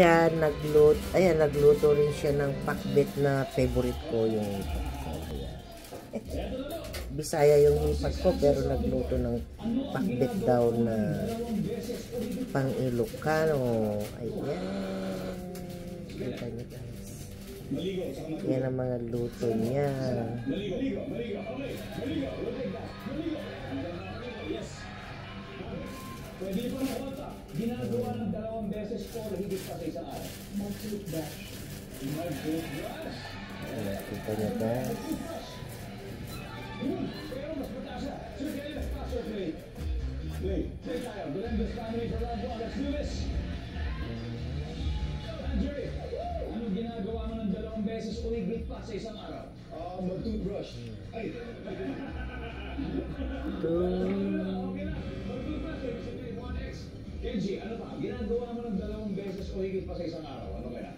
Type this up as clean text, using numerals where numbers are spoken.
Nagluto rin siya ng pakbet na favorite ko, yung hipag ko. Bisaya yung hipag ko, pero nagluto ng pakbet daw na pang Ilocano. Ayan. Kita niyo guys. Yan ang mga luto niya. Pwede po na konta. Ginagawa ng 2 beses o higit pa sa isang araw. Mag-toothbrush. Mag-toothbrush. Kita niyo guys. Pero mas mataas na. So, kaya faster play. Play tayo. Belenda's family for love. Let's do this. Andre, anong ginagawa mo ng 2 beses o higit pa sa isang araw? Mag-toothbrush. Ay. Kenji, ano pa? Ginagawa mo ng 2 beses o higit pa sa isang araw? Ano kaya?